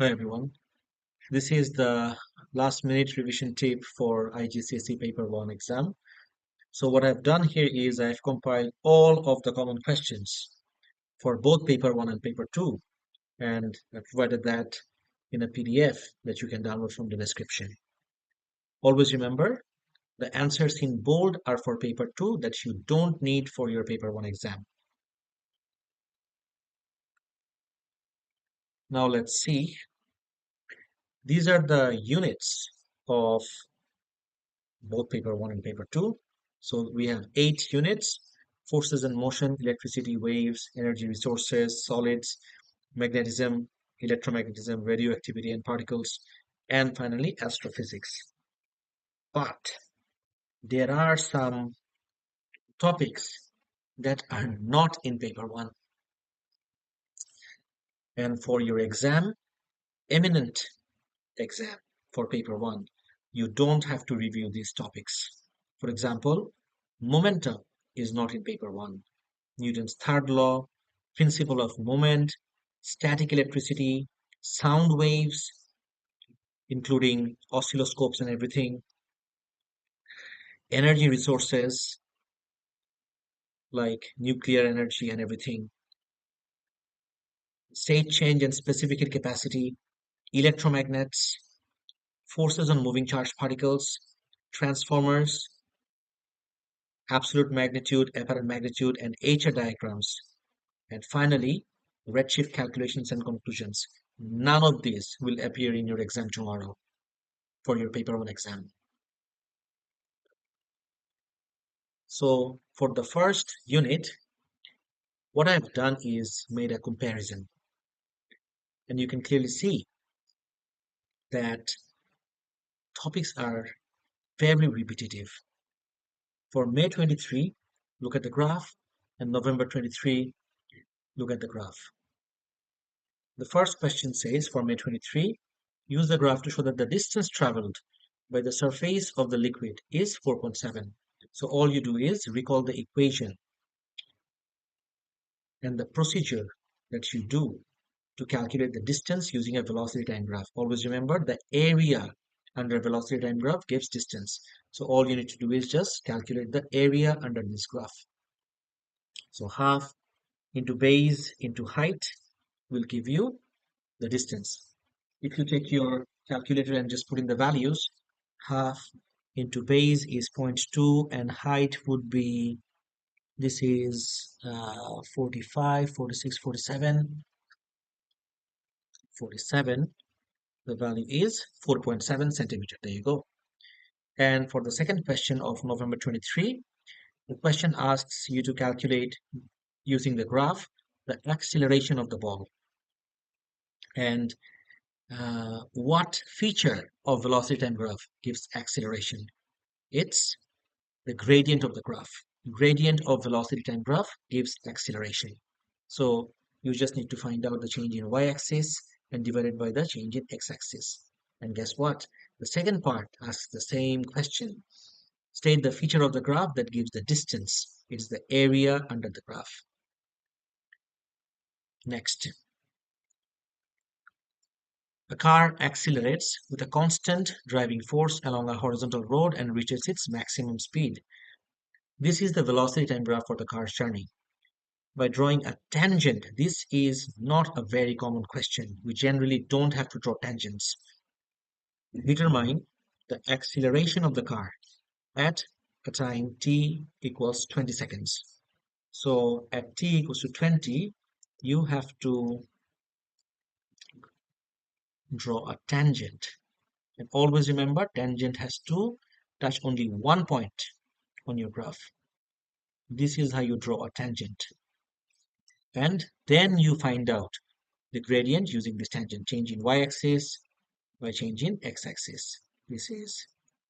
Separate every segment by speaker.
Speaker 1: Hi everyone. This is the last minute revision tip for IGCSE Paper 1 exam. So what I've done here is I've compiled all of the common questions for both Paper 1 and Paper 2, and I've provided that in a PDF that you can download from the description. Always remember, the answers in bold are for Paper 2 that you don't need for your Paper 1 exam. Now let's see. These are the units of both paper 1 and paper 2. So we have 8 units: forces and motion, electricity, waves, energy resources, solids, magnetism, electromagnetism, radioactivity and particles, and finally astrophysics. But there are some topics that are not in paper 1. And for your exam, eminent exam for paper 1, you don't have to review these topics. For example, momentum is not in paper 1. Newton's third law, principle of moment, static electricity, sound waves, including oscilloscopes and everything, energy resources like nuclear energy and everything, state change and specific heat capacity, electromagnets, forces on moving charged particles, transformers, absolute magnitude, apparent magnitude, and HR diagrams. And finally, redshift calculations and conclusions. None of these will appear in your exam tomorrow for your paper 1 exam. So for the first unit, what I've done is made a comparison. And you can clearly see that topics are very repetitive. For May 23, look at the graph, and November 23, look at the graph. The first question says for May 23, use the graph to show that the distance traveled by the surface of the liquid is 4.7. So all you do is recall the equation and the procedure that you do to calculate the distance using a velocity time graph. Always remember, the area under velocity time graph gives distance. So all you need to do is just calculate the area under this graph. So half into base into height will give you the distance. If you take your calculator and just put in the values, half into base is 0.2 and height would be, this is 45, 46, 47, 47. The value is 4.7 centimeter. There you go. And for the second question of November 23, the question asks you to calculate using the graph the acceleration of the ball. And what feature of velocity time graph gives acceleration? It's the gradient of the graph. Gradient of velocity time graph gives acceleration. So you just need to find out the change in y-axis and divide it by the change in x-axis. And guess what? The second part asks the same question. State the feature of the graph that gives the distance. It's the area under the graph. Next. A car accelerates with a constant driving force along a horizontal road and reaches its maximum speed. This is the velocity time graph for the car's journey. By drawing a tangent, this is not a very common question. We generally don't have to draw tangents. Determine the acceleration of the car at a time t equals 20 seconds. So at t equals to 20, you have to draw a tangent. And always remember, tangent has to touch only one point on your graph. This is how you draw a tangent. And then you find out the gradient using this tangent. Change in y-axis by change in x-axis. This is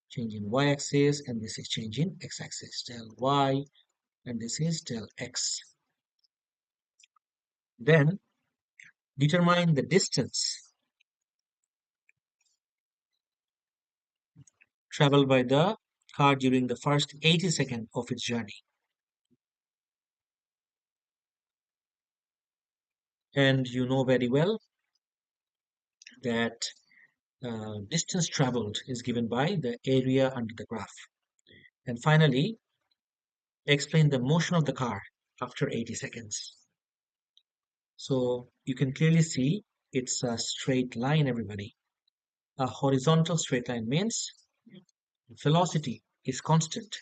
Speaker 1: change in y-axis and this is change in x-axis. Del y and this is del x. Then determine the distance traveled by the car during the first 80 seconds of its journey. And you know very well that distance traveled is given by the area under the graph. And finally, explain the motion of the car after 80 seconds. So you can clearly see it's a straight line, everybody. A horizontal straight line means velocity is constant.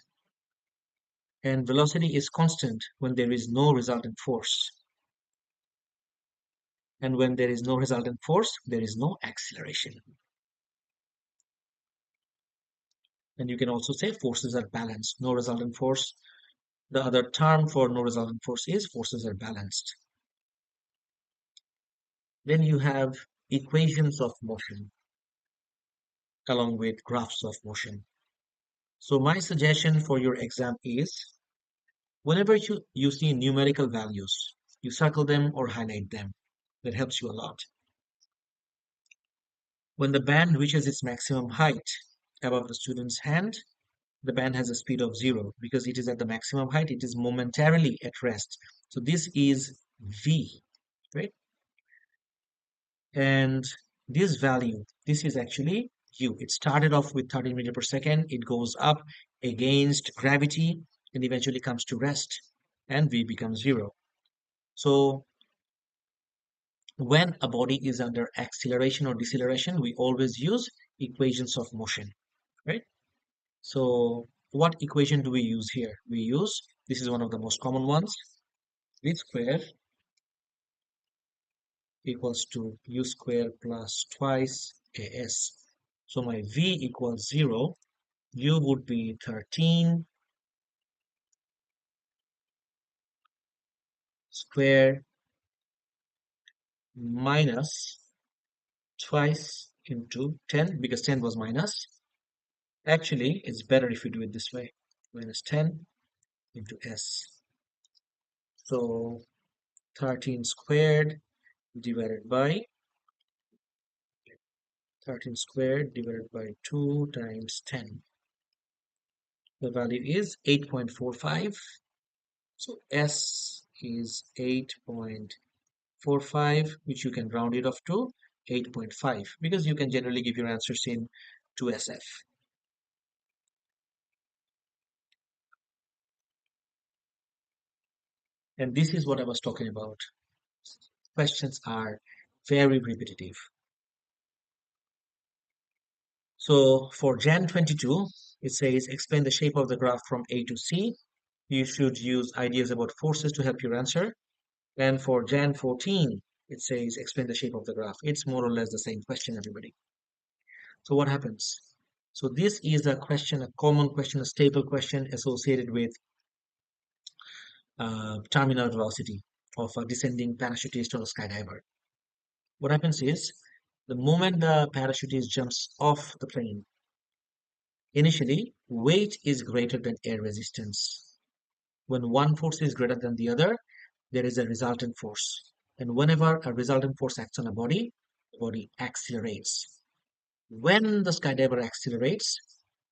Speaker 1: And velocity is constant when there is no resultant force. And when there is no resultant force, there is no acceleration. And you can also say forces are balanced. No resultant force. The other term for no resultant force is forces are balanced. Then you have equations of motion along with graphs of motion. So my suggestion for your exam is whenever you see numerical values, you circle them or highlight them. That helps you a lot. When the band reaches its maximum height above the student's hand, the band has a speed of 0 because it is at the maximum height. It is momentarily at rest. So this is V, right? And this value, this is actually U. It started off with 13 meters per second. It goes up against gravity and eventually comes to rest and V becomes 0. So when a body is under acceleration or deceleration, we always use equations of motion, right? So what equation do we use here? We use, this is one of the most common ones, V square equals to U square plus twice AS. So my V equals 0, U would be 13 square minus twice into 10 because 10 was minus. Actually, it's better if you do it this way, minus 10 into S. So 13 squared divided by 2 times 10. The value is 8.45. So S is 8.45, which you can round it off to 8.5 because you can generally give your answers in 2SF. And this is what I was talking about. Questions are very repetitive. So for Jan 22, it says explain the shape of the graph from A to C. You should use ideas about forces to help your answer. And for Jan 14, it says explain the shape of the graph. It's more or less the same question, everybody. So what happens? So this is a question, a common question, a staple question associated with terminal velocity of a descending parachutist or a skydiver. What happens is the moment the parachutist jumps off the plane, initially weight is greater than air resistance. When one force is greater than the other, there is a resultant force. And whenever a resultant force acts on a body, the body accelerates. When the skydiver accelerates,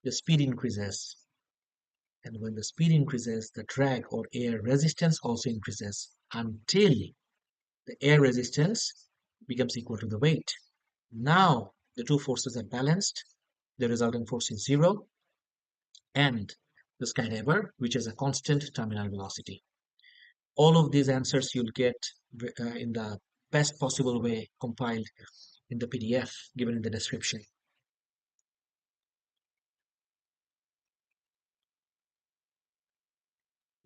Speaker 1: the speed increases. And when the speed increases, the drag or air resistance also increases until the air resistance becomes equal to the weight. Now the two forces are balanced, the resultant force is 0, and the skydiver reaches a constant terminal velocity. All of these answers you'll get in the best possible way compiled in the PDF given in the description.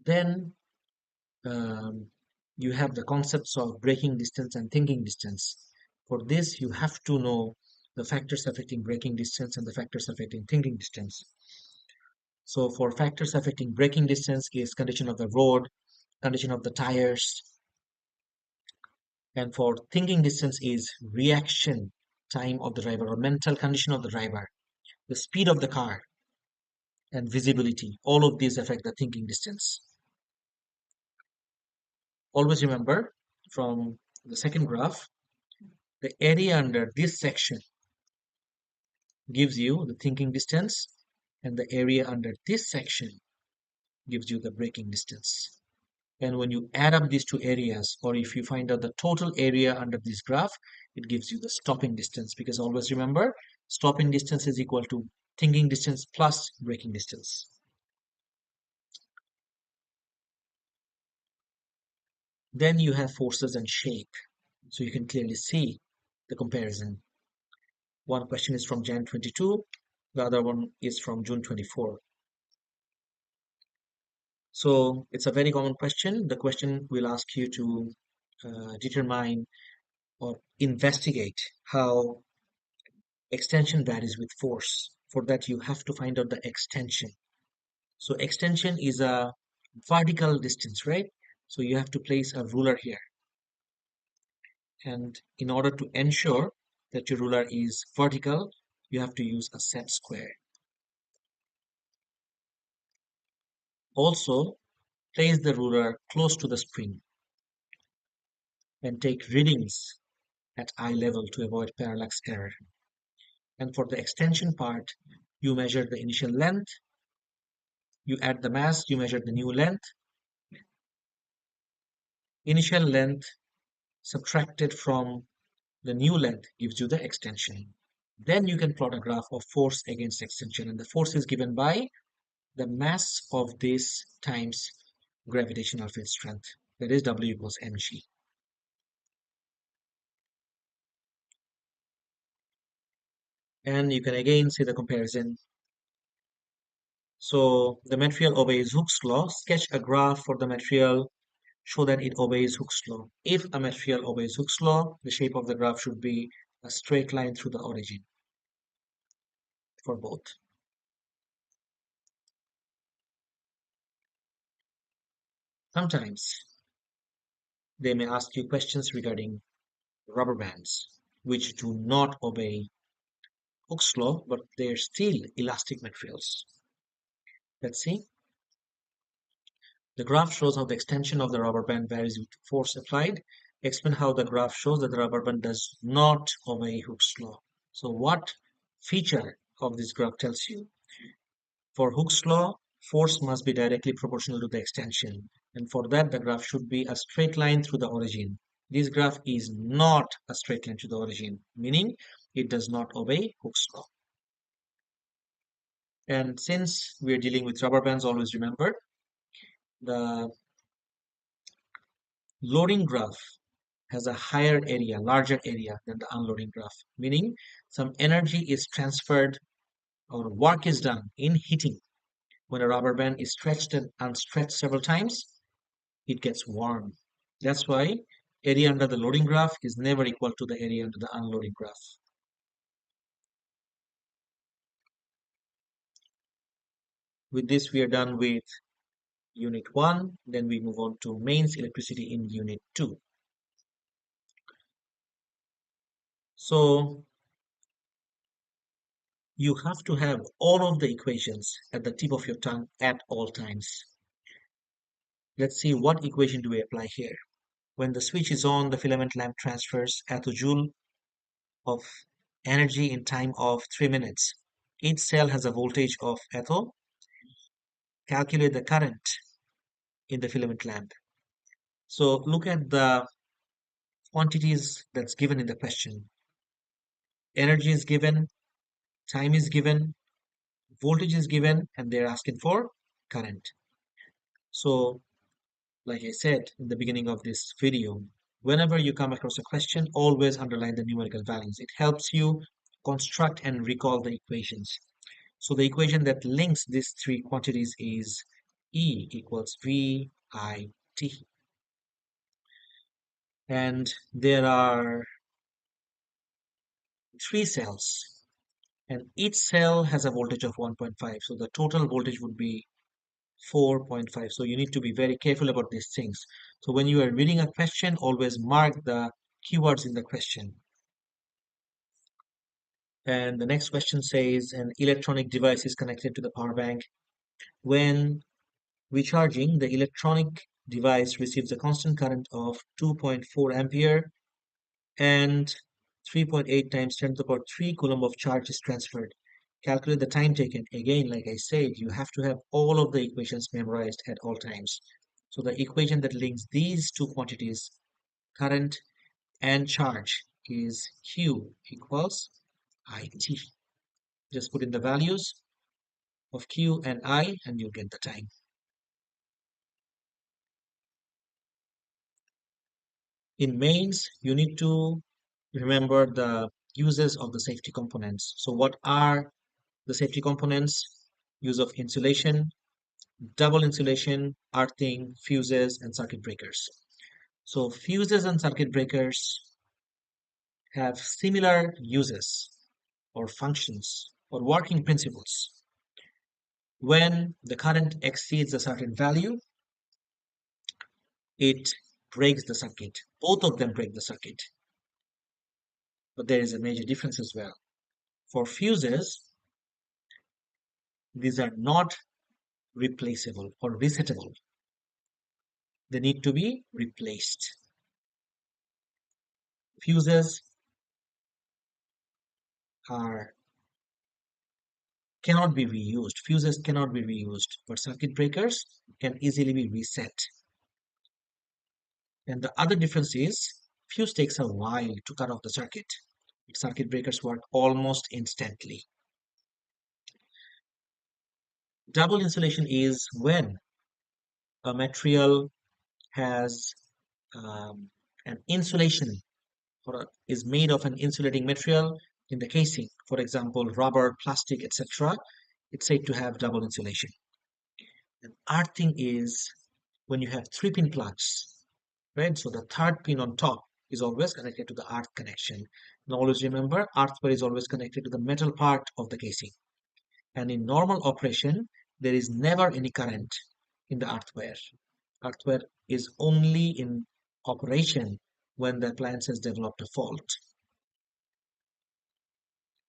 Speaker 1: Then you have the concepts of braking distance and thinking distance. For this, you have to know the factors affecting braking distance and the factors affecting thinking distance. So for factors affecting braking distance is condition of the road, condition of the tires, and for thinking distance is reaction time of the driver or mental condition of the driver, the speed of the car, and visibility. All of these affect the thinking distance. Always remember from the second graph, the area under this section gives you the thinking distance, and the area under this section gives you the braking distance. And when you add up these two areas, or if you find out the total area under this graph, it gives you the stopping distance, because always remember, stopping distance is equal to thinking distance plus breaking distance. Then you have forces and shape. So you can clearly see the comparison. One question is from Jan 22, the other one is from June 24. So it's a very common question. The question will ask you to determine or investigate how extension varies with force. For that, you have to find out the extension. So extension is a vertical distance, right? So you have to place a ruler here. And in order to ensure that your ruler is vertical, you have to use a set square. Also, place the ruler close to the spring and take readings at eye level to avoid parallax error. And for the extension part, you measure the initial length, you add the mass, you measure the new length. Initial length subtracted from the new length gives you the extension. Then you can plot a graph of force against extension, and the force is given by the mass of this times gravitational field strength. That is W equals mg. And you can again see the comparison. So the material obeys Hooke's law. Sketch a graph for the material, show that it obeys Hooke's law. If a material obeys Hooke's law, the shape of the graph should be a straight line through the origin for both. Sometimes they may ask you questions regarding rubber bands, which do not obey Hooke's law, but they're still elastic materials. Let's see. The graph shows how the extension of the rubber band varies with force applied. Explain how the graph shows that the rubber band does not obey Hooke's law. So what feature of this graph tells you? For Hooke's law, force must be directly proportional to the extension. And for that, the graph should be a straight line through the origin. This graph is not a straight line to the origin, meaning it does not obey Hooke's law. And since we are dealing with rubber bands, always remember the loading graph has a higher area, larger area than the unloading graph, meaning some energy is transferred or work is done in heating. When a rubber band is stretched and unstretched several times, it gets warm. That's why area under the loading graph is never equal to the area under the unloading graph. With this, we are done with Unit 1. Then we move on to mains electricity in Unit 2. So you have to have all of the equations at the tip of your tongue at all times. Let's see what equation do we apply here. When the switch is on, the filament lamp transfers attojoule of energy in time of 3 minutes. Each cell has a voltage of atto. Calculate the current in the filament lamp. So look at the quantities that's given in the question. Energy is given, time is given, voltage is given, and they're asking for current. So like I said in the beginning of this video, whenever you come across a question, always underline the numerical values. It helps you construct and recall the equations. So the equation that links these three quantities is E equals V I T. And there are 3 cells, and each cell has a voltage of 1.5. So the total voltage would be 4.5. So you need to be very careful about these things. So when you are reading a question, always mark the keywords in the question. And the next question says an electronic device is connected to the power bank. When recharging, the electronic device receives a constant current of 2.4 ampere and 3.8 times 10 to the power 3 coulomb of charge is transferred. Calculate the time taken. Again, like I said, you have to have all of the equations memorized at all times. So the equation that links these two quantities, current and charge, is Q equals IT. Just put in the values of Q and I and you'll get the time. In mains, you need to remember the uses of the safety components. So what are the safety components? Use of insulation, double insulation, earthing, fuses, and circuit breakers. So fuses and circuit breakers have similar uses or functions or working principles. When the current exceeds a certain value, it breaks the circuit. Both of them break the circuit. But there is a major difference as well. For fuses, these are not replaceable or resettable. They need to be replaced. Fuses are cannot be reused. Fuses cannot be reused, but circuit breakers can easily be reset. And the other difference is fuse takes a while to cut off the circuit. Circuit breakers work almost instantly. Double insulation is when a material has an insulation or is made of an insulating material in the casing. For example, rubber, plastic, etc. It's said to have double insulation. And earthing is when you have 3-pin plugs, right? So the third pin on top is always connected to the earth connection. And always remember, earthware is always connected to the metal part of the casing. And in normal operation, there is never any current in the earthware. Earthware is only in operation when the appliance has developed a fault.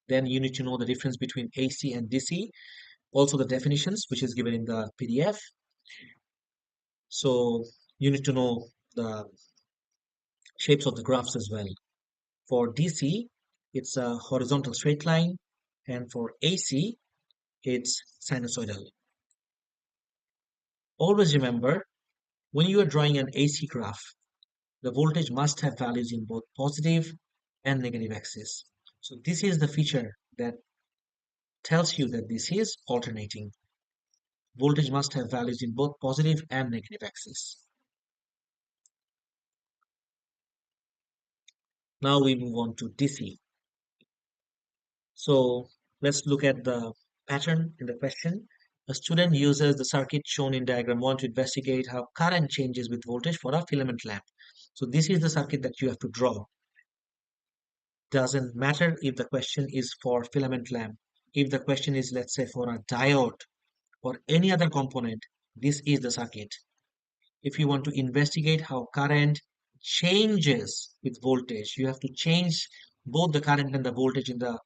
Speaker 1: Then you need to know the difference between AC and DC. Also the definitions, which is given in the PDF. So you need to know the shapes of the graphs as well. For DC, it's a horizontal straight line, and for AC, it's sinusoidal. Always remember, when you are drawing an AC graph, the voltage must have values in both positive and negative axis. So this is the feature that tells you that this is alternating. Voltage must have values in both positive and negative axis. Now we move on to DC. So let's look at the pattern in the question. A student uses the circuit shown in diagram 1 to investigate how current changes with voltage for a filament lamp. So this is the circuit that you have to draw. Doesn't matter if the question is for filament lamp. If the question is, let's say, for a diode or any other component, this is the circuit. If you want to investigate how current changes with voltage, you have to change both the current and the voltage in the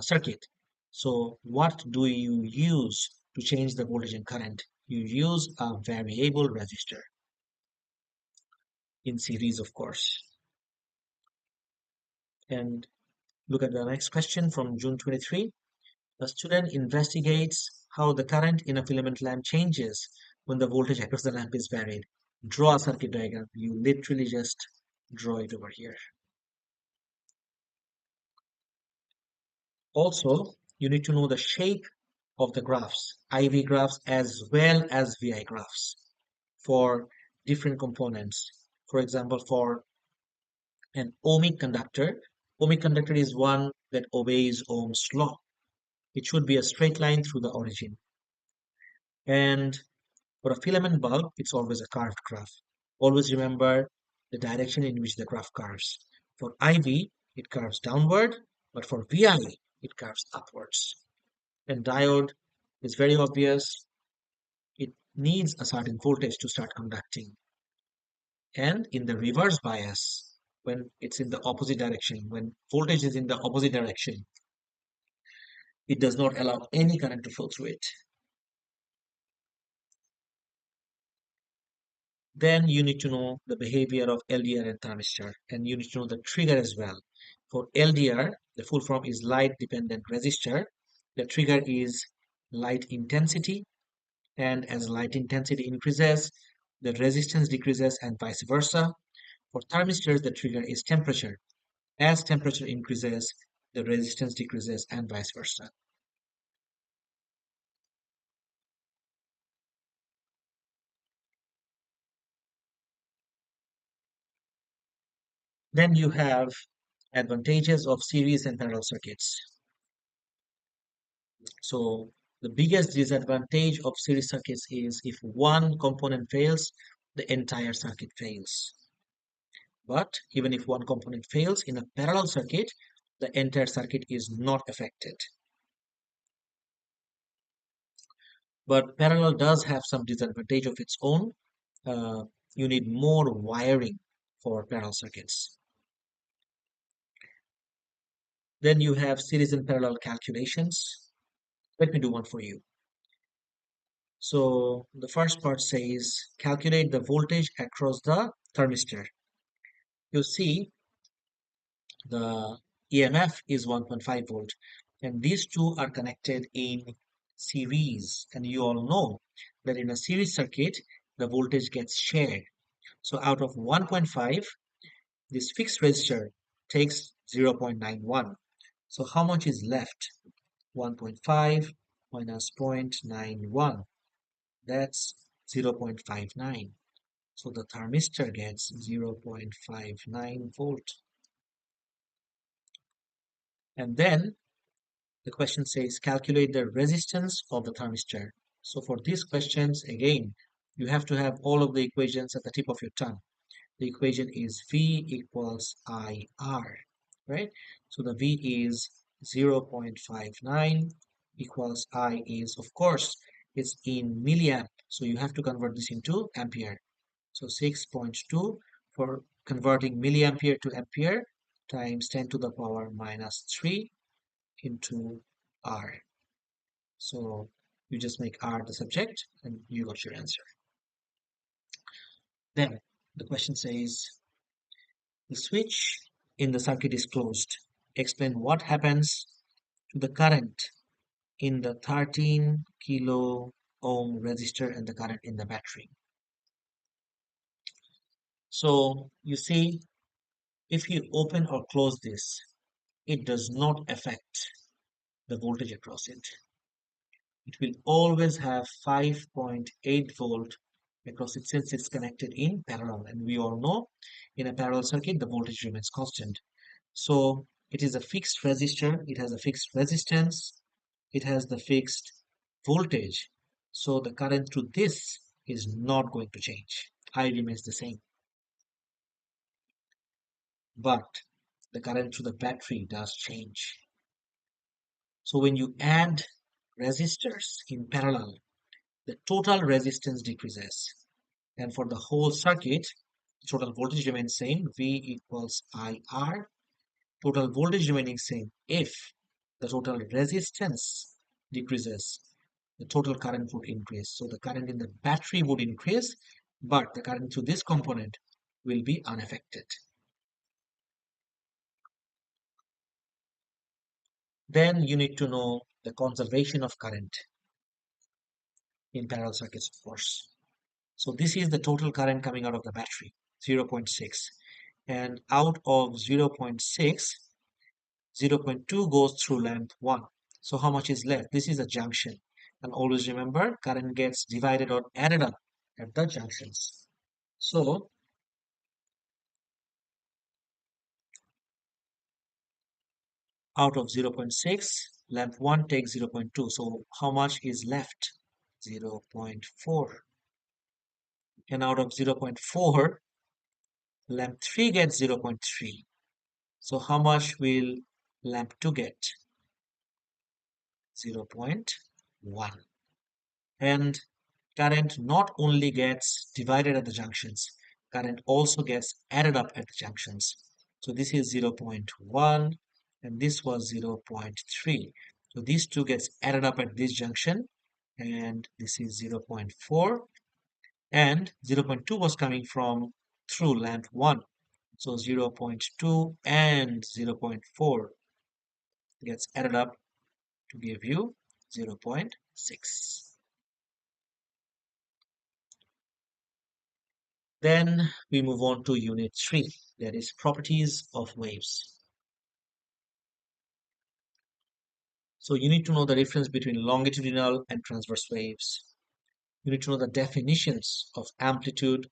Speaker 1: circuit. So what do you use to change the voltage and current? You use a variable resistor in series, of course. And look at the next question from June 23. A student investigates how the current in a filament lamp changes when the voltage across the lamp is varied. Draw a circuit diagram. You literally just draw it over here. Also, you need to know the shape of the graphs, IV graphs as well as VI graphs for different components. For example, for an ohmic conductor is one that obeys Ohm's law. It should be a straight line through the origin. And for a filament bulb, it's always a curved graph. Always remember the direction in which the graph curves. For IV, it curves downward, but for VI, it curves upwards. And diode is very obvious. It needs a certain voltage to start conducting. And in the reverse bias, when it's in the opposite direction, when voltage is in the opposite direction, it does not allow any current to flow through it. Then you need to know the behavior of LDR and thermistor, and you need to know the trigger as well. For LDR, the full form is light dependent resistor. The trigger is light intensity, and as light intensity increases, the resistance decreases and vice versa. For thermistors, the trigger is temperature. As temperature increases, the resistance decreases and vice versa. Then you have advantages of series and parallel circuits. So the biggest disadvantage of series circuits is if one component fails, the entire circuit fails. But even if one component fails in a parallel circuit, the entire circuit is not affected. But parallel does have some disadvantage of its own. Uh, you need more wiring for parallel circuits. Then you have series and parallel calculations. Let me do one for you. So the first part says calculate the voltage across the thermistor. You see the EMF is 1.5 volt and these two are connected in series, and you all know that in a series circuit the voltage gets shared. So out of 1.5, this fixed resistor takes 0.91. So how much is left? 1.5 minus 0.91, that's 0.59. So the thermistor gets 0.59 volt. And then the question says calculate the resistance of the thermistor. So for these questions, again, you have to have all of the equations at the tip of your tongue. The equation is V equals IR, right? So the V is 0.59 equals I is, of course, it's in milliamp. So you have to convert this into ampere. So 6.2 for converting milliampere to ampere times 10 to the power minus 3 into R. So you just make R the subject and you got your answer. Then the question says the switch in the circuit is closed. Explain what happens to the current in the 13 kilo ohm resistor and the current in the battery. So you see, if you open or close this, it does not affect the voltage across it. It will always have 5.8 volt across it since it's connected in parallel. And we all know in a parallel circuit, the voltage remains constant. So it is a fixed resistor, it has a fixed resistance, it has the fixed voltage. So the current through this is not going to change. I remains the same. But the current through the battery does change. So when you add resistors in parallel, the total resistance decreases. And for the whole circuit, total voltage remains same, V equals IR. Total voltage remaining same. If the total resistance decreases, the total current would increase. So the current in the battery would increase, but the current through this component will be unaffected. Then you need to know the conservation of current in parallel circuits, of course. So this is the total current coming out of the battery, 0.6. And out of 0.6, 0.2 goes through lamp 1. So how much is left? This is a junction. And always remember, current gets divided or added up at the junctions. So out of 0.6, lamp 1 takes 0.2. So how much is left? 0.4. And out of 0.4, lamp 3 gets 0.3. So how much will lamp 2 get? 0.1. And current not only gets divided at the junctions, current also gets added up at the junctions. So this is 0.1 and this was 0.3. So these two gets added up at this junction and this is 0.4 and 0.2 was coming from through lamp 1. So 0.2 and 0.4 gets added up to give you 0.6. Then we move on to Unit 3, that is properties of waves. So you need to know the difference between longitudinal and transverse waves. You need to know the definitions of amplitude,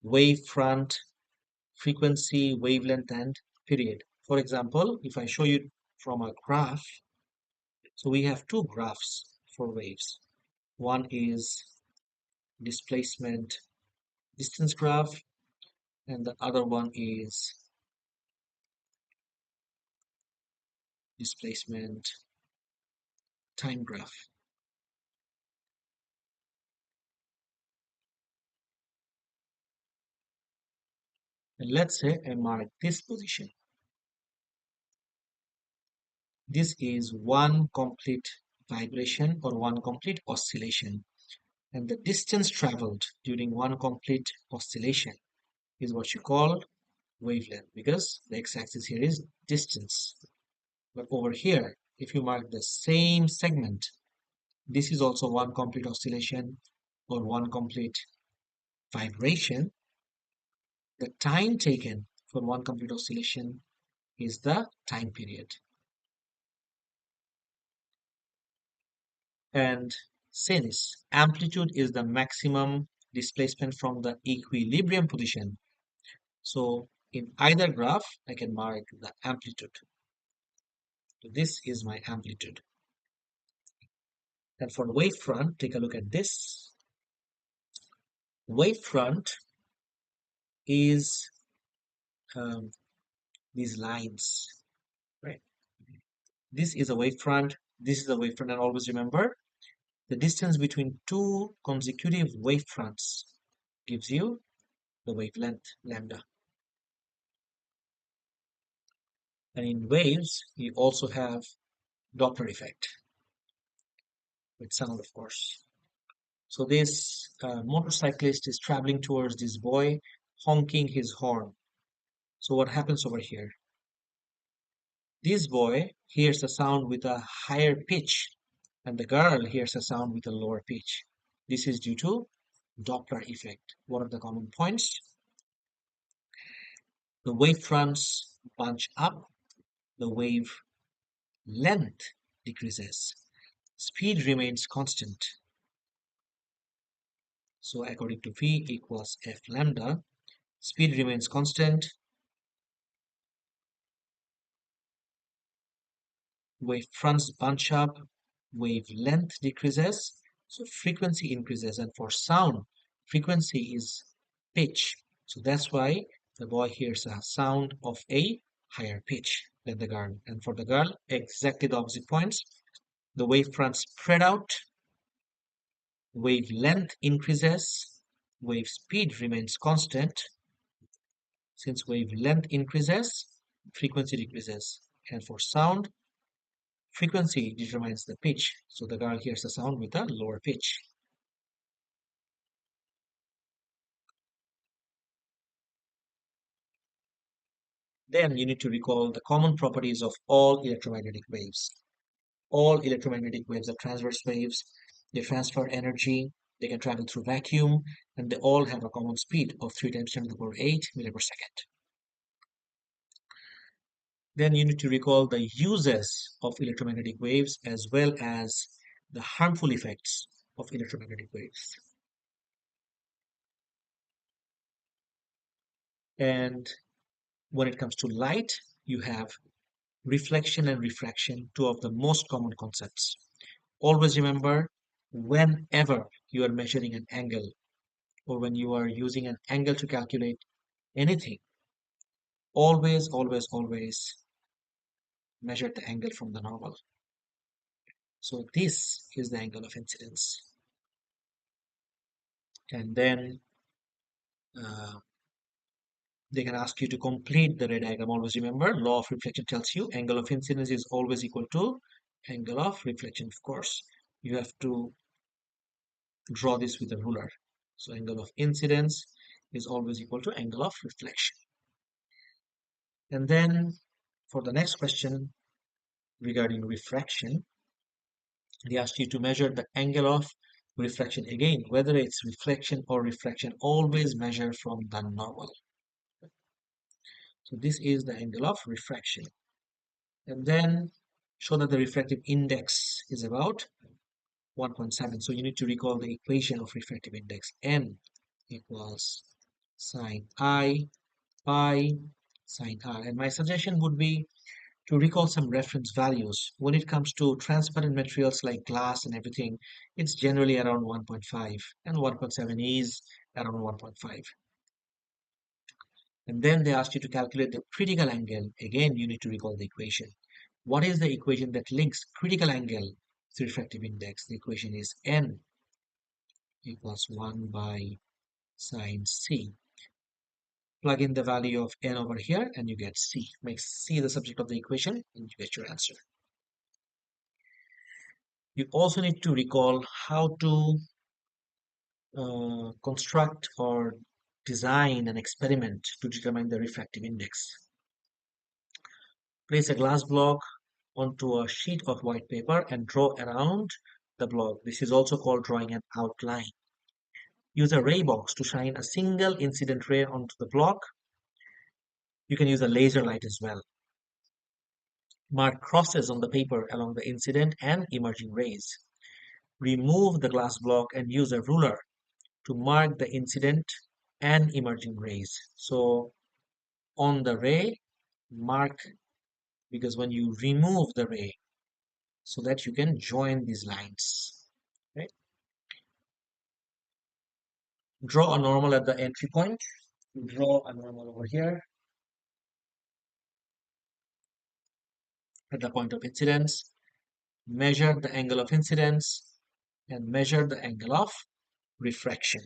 Speaker 1: wavefront, frequency, wavelength, and period. For example, if I show you from a graph, so we have two graphs for waves. One is displacement distance graph, and the other one is displacement time graph. And let's say I mark this position. This is one complete vibration or one complete oscillation. And the distance traveled during one complete oscillation is what you call wavelength, because the x-axis here is distance. But over here, if you mark the same segment, this is also one complete oscillation or one complete vibration. The time taken for one complete oscillation is the time period. And since amplitude is the maximum displacement from the equilibrium position, so in either graph, I can mark the amplitude. So this is my amplitude. And for wavefront, take a look at this. Wavefront is these lines, right? This is a wavefront, this is a wavefront, and always remember the distance between two consecutive wavefronts gives you the wavelength lambda. And in waves, you also have Doppler effect with sound, of course. So this motorcyclist is traveling towards this boy, honking his horn. So what happens over here? This boy hears a sound with a higher pitch, and the girl hears a sound with a lower pitch. This is due to Doppler effect. What are the common points? The wavefronts bunch up, the wave length decreases, speed remains constant. So according to V equals F lambda, speed remains constant, wave fronts bunch up, wavelength decreases, so frequency increases. And for sound, frequency is pitch. So that's why the boy hears a sound of a higher pitch than the girl. And for the girl, exactly the opposite points. The wavefront spread out, wavelength increases, wave speed remains constant. Since wavelength increases, frequency decreases. And for sound, frequency determines the pitch, so the girl hears a sound with a lower pitch. Then you need to recall the common properties of all electromagnetic waves. All electromagnetic waves are transverse waves. They transfer energy, they can travel through vacuum, and they all have a common speed of 3 times 10 to the power 8 meters per second. Then you need to recall the uses of electromagnetic waves as well as the harmful effects of electromagnetic waves. And when it comes to light, you have reflection and refraction, two of the most common concepts. Always remember, whenever you are measuring an angle or when you are using an angle to calculate anything, always measure the angle from the normal. So this is the angle of incidence. And then they can ask you to complete the ray diagram. Always remember, law of reflection tells you angle of incidence is always equal to angle of reflection. Of course, you have to draw this with a ruler. So angle of incidence is always equal to angle of reflection. And then for the next question regarding refraction, they asked you to measure the angle of reflection again, whether it's reflection or refraction, always measure from the normal. So this is the angle of refraction. And then show that the refractive index is about 1.7. So you need to recall the equation of refractive index. N equals sine I by sine R. And my suggestion would be to recall some reference values. When it comes to transparent materials like glass and everything, it's generally around 1.5 and 1.7 is around 1.5. And then they ask you to calculate the critical angle. Again, you need to recall the equation. What is the equation that links critical angle to refractive index? The equation is N equals 1 by sine C. Plug in the value of N over here and you get C. Make C the subject of the equation and you get your answer. You also need to recall how to construct or design an experiment to determine the refractive index. Place a glass block onto a sheet of white paper and draw around the block. This is also called drawing an outline. Use a ray box to shine a single incident ray onto the block. You can use a laser light as well. Mark crosses on the paper along the incident and emerging rays. Remove the glass block and use a ruler to mark the incident and emerging rays. So on the ray, mark, because when you remove the ray, so that you can join these lines. Right? Draw a normal at the entry point. Draw a normal over here at the point of incidence. Measure the angle of incidence and measure the angle of refraction.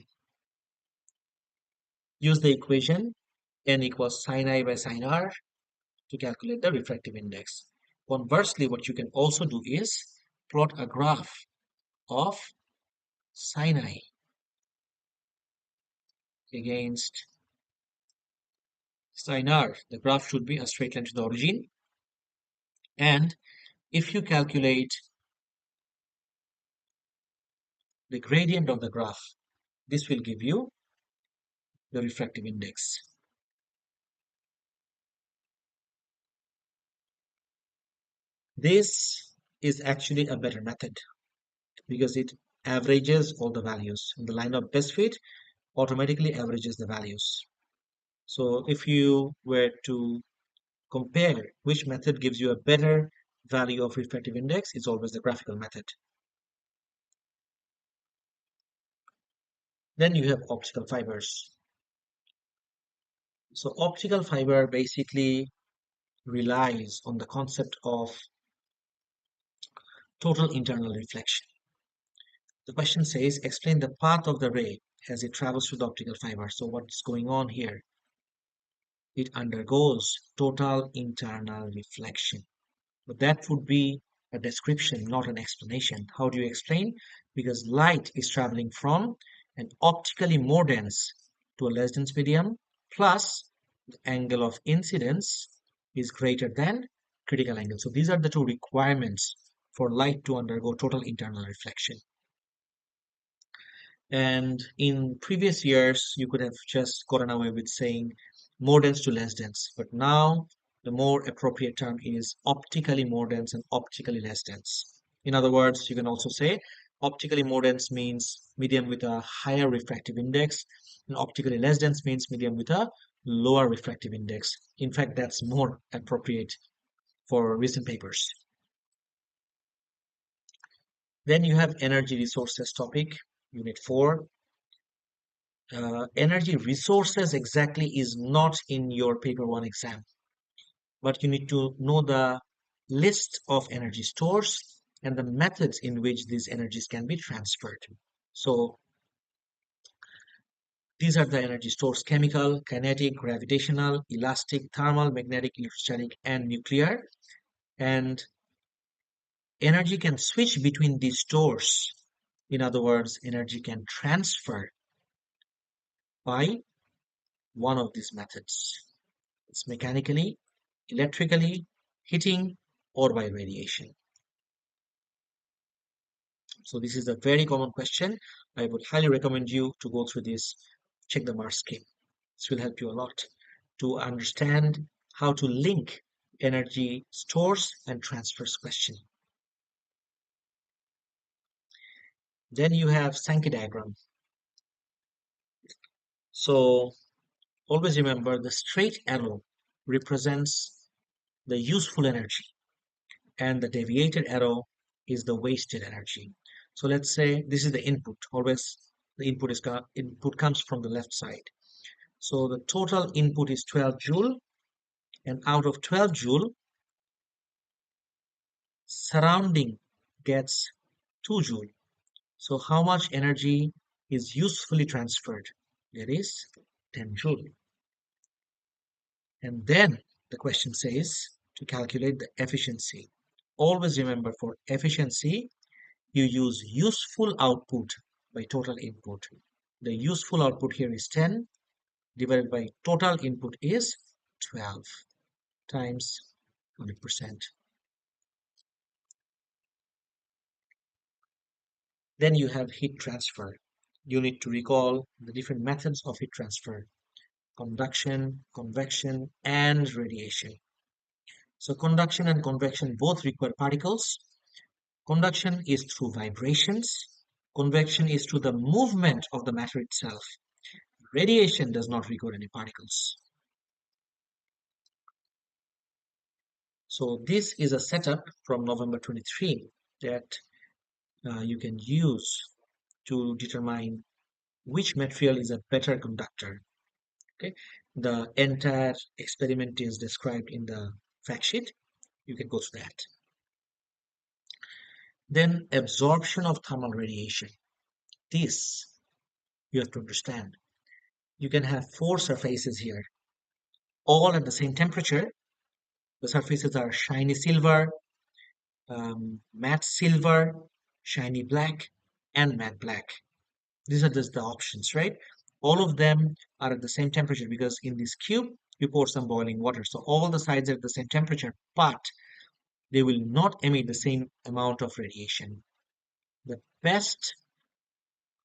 Speaker 1: Use the equation N equals sine I by sine R to calculate the refractive index. Conversely, what you can also do is plot a graph of sine I against sine R. The graph should be a straight line to the origin. And if you calculate the gradient of the graph, this will give you the refractive index. This is actually a better method because it averages all the values. And the line of best fit automatically averages the values. So if you were to compare which method gives you a better value of refractive index, it's always the graphical method. Then you have optical fibers. So optical fiber basically relies on the concept of total internal reflection. The question says, explain the path of the ray as it travels through the optical fiber. So what's going on here? It undergoes total internal reflection. But that would be a description, not an explanation. How do you explain? Because light is traveling from an optically more dense to a less dense medium, plus the angle of incidence is greater than critical angle. So these are the two requirements for light to undergo total internal reflection. And in previous years, you could have just gotten away with saying more dense to less dense. But now the more appropriate term is optically more dense and optically less dense. In other words, you can also say optically more dense means medium with a higher refractive index, and optically less dense means medium with a lower refractive index. In fact, that's more appropriate for recent papers. Then you have energy resources topic, unit 4. Energy resources exactly is not in your paper 1 exam, but you need to know the list of energy stores and the methods in which these energies can be transferred. So these are the energy stores: chemical, kinetic, gravitational, elastic, thermal, magnetic, electrostatic, and nuclear. And energy can switch between these stores. In other words, energy can transfer by one of these methods. It's mechanically, electrically, heating, or by radiation. So this is a very common question. I would highly recommend you to go through this, check the mark scheme. This will help you a lot to understand how to link energy stores and transfers question. Then you have Sankey diagram. So always remember the straight arrow represents the useful energy and the deviated arrow is the wasted energy. So let's say this is the input. Always the input comes from the left side. So the total input is 12 joule, and out of 12 joule, surrounding gets 2 joule. So how much energy is usefully transferred? That is 10 joule. And then the question says to calculate the efficiency. Always remember, for efficiency, you use useful output by total input. The useful output here is 10 divided by total input is 12 times 100%. Then you have heat transfer. You need to recall the different methods of heat transfer: conduction, convection, and radiation. So conduction and convection both require particles. Conduction is through vibrations. Convection is through the movement of the matter itself. Radiation does not require any particles. So this is a setup from November 23 that you can use to determine which material is a better conductor. Okay, the entire experiment is described in the fact sheet. You can go through that. Then absorption of thermal radiation. This you have to understand. You can have four surfaces here, all at the same temperature. The surfaces are shiny silver, matte silver, shiny black, and matte black. These are just the options, right? All of them are at the same temperature because in this cube, you pour some boiling water. So all the sides are at the same temperature, but they will not emit the same amount of radiation. The best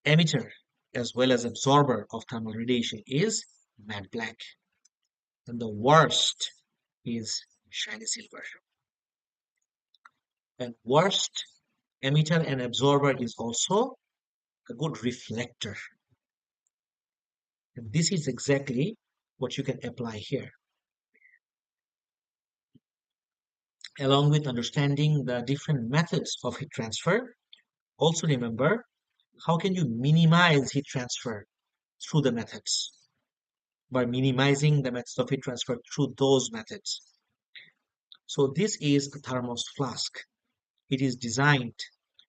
Speaker 1: emitter as well as absorber of thermal radiation is matte black, and the worst is shiny silver. And worst emitter and absorber is also a good reflector. And this is exactly what you can apply here. Along with understanding the different methods of heat transfer, also remember how can you minimize heat transfer through the methods by minimizing the methods of heat transfer through those methods. So this is a thermos flask. It is designed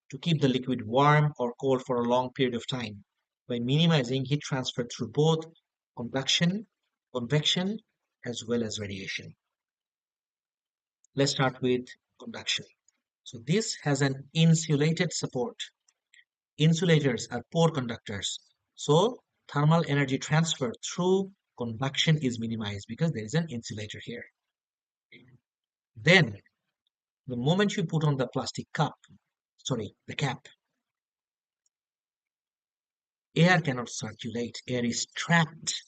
Speaker 1: to keep the liquid warm or cold for a long period of time by minimizing heat transfer through both conduction, convection, as well as radiation. Let's start with conduction. So this has an insulated support. Insulators are poor conductors. So thermal energy transfer through conduction is minimized because there is an insulator here. Then the moment you put on the the cap, air cannot circulate. Air is trapped,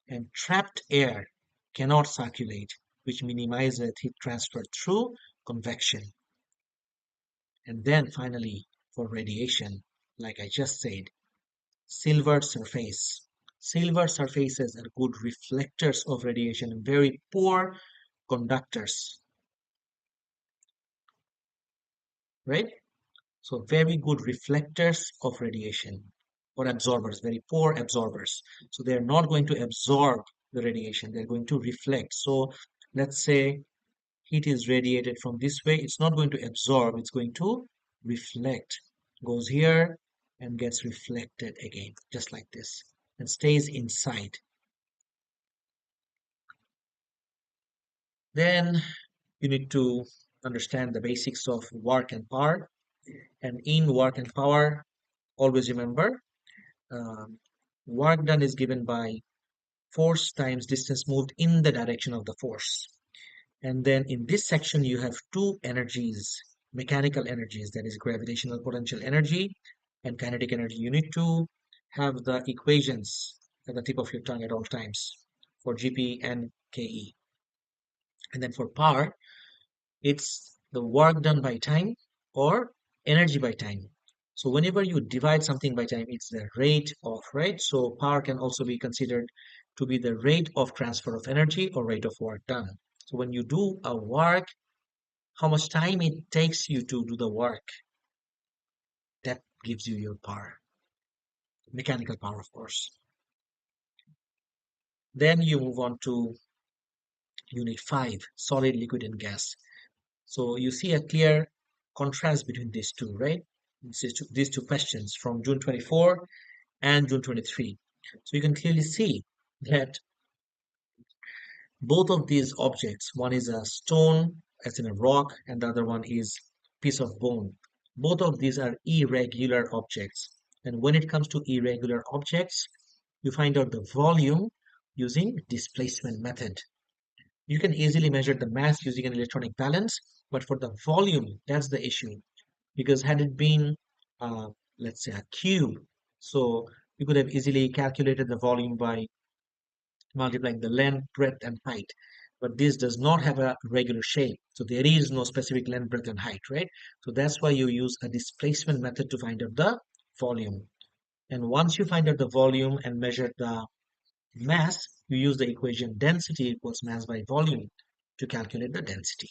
Speaker 1: and trapped air cannot circulate, which minimizes heat transfer through convection. And then finally, for radiation, like I just said, silver surface. Silver surfaces are good reflectors of radiation and very poor conductors, right? So very good reflectors of radiation, or absorbers, very poor absorbers. So they're not going to absorb the radiation, they're going to reflect. So let's say heat is radiated from this way, it's not going to absorb, it's going to reflect. Goes here and gets reflected again, just like this, and stays inside. Then you need to understand the basics of work and power. And in work and power, always remember, um, work done is given by force times distance moved in the direction of the force. And then in this section, you have two energies mechanical energies, that is gravitational potential energy and kinetic energy. You need to have the equations at the tip of your tongue at all times for GP and KE. And then for power, it's the work done by time or energy by time. So whenever you divide something by time, it's the rate of, right? So power can also be considered to be the rate of transfer of energy or rate of work done. So when you do a work, how much time it takes you to do the work, that gives you your power, mechanical power, of course. Then you move on to unit 5, solid, liquid, and gas. So you see a clear contrast between these two, right? These two questions from June 24 and June 23. So you can clearly see that both of these objects, one is a stone, as in a rock, and the other one is piece of bone. Both of these are irregular objects. And when it comes to irregular objects, you find out the volume using displacement method. You can easily measure the mass using an electronic balance, but for the volume, that's the issue. Because had it been, uh, let's say, a cube, so you could have easily calculated the volume by multiplying the length, breadth, and height. But this does not have a regular shape. So there is no specific length, breadth, and height, right? So that's why you use a displacement method to find out the volume. And once you find out the volume and measure the mass, you use the equation density equals mass by volume to calculate the density.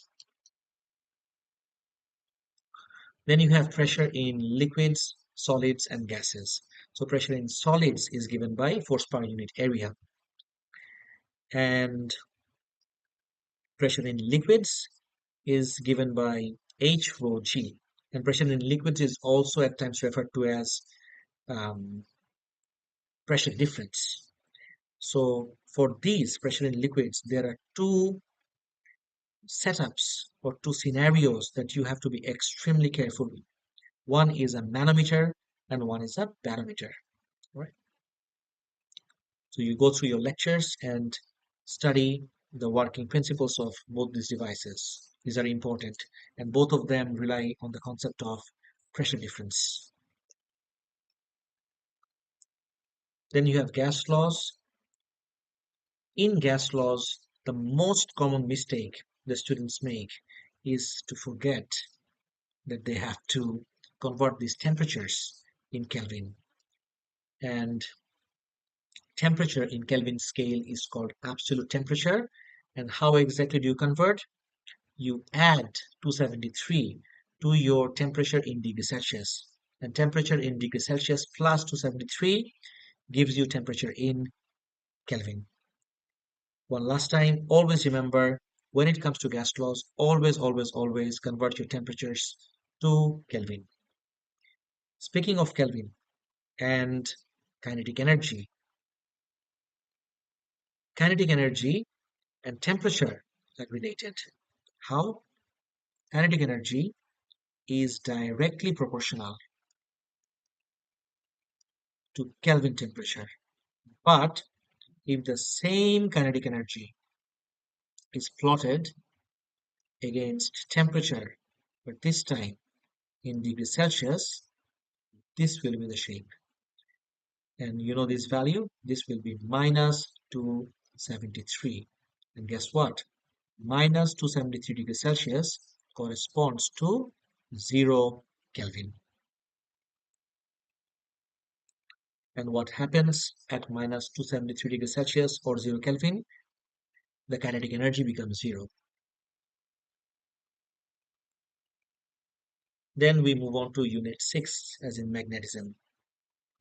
Speaker 1: Then you have pressure in liquids, solids, and gases. So pressure in solids is given by force per unit area. And pressure in liquids is given by H rho G. And pressure in liquids is also at times referred to as um, pressure difference. So for these pressure in liquids, there are two setups or two scenarios that you have to be extremely careful with. One is a manometer and one is a barometer. Right? So you go through your lectures and study the working principles of both these devices. These are important, and both of them rely on the concept of pressure difference. Then you have gas laws. In gas laws, the most common mistake the students make is to forget that they have to convert these temperatures in Kelvin. And temperature in Kelvin scale is called absolute temperature. And how exactly do you convert? You add 273 to your temperature in degrees Celsius. And temperature in degrees Celsius plus 273 gives you temperature in Kelvin. One last time, always remember when it comes to gas laws, always convert your temperatures to Kelvin. Speaking of Kelvin and kinetic energy, kinetic energy and temperature are related. How? Kinetic energy is directly proportional to Kelvin temperature. But if the same kinetic energy is plotted against temperature, but this time in degrees Celsius, this will be the shape. And you know this value? This will be minus 273. And guess what? Minus 273 degrees Celsius corresponds to 0 Kelvin. And what happens at minus 273 degrees Celsius or 0 Kelvin? The kinetic energy becomes 0. Then we move on to unit 6, as in magnetism.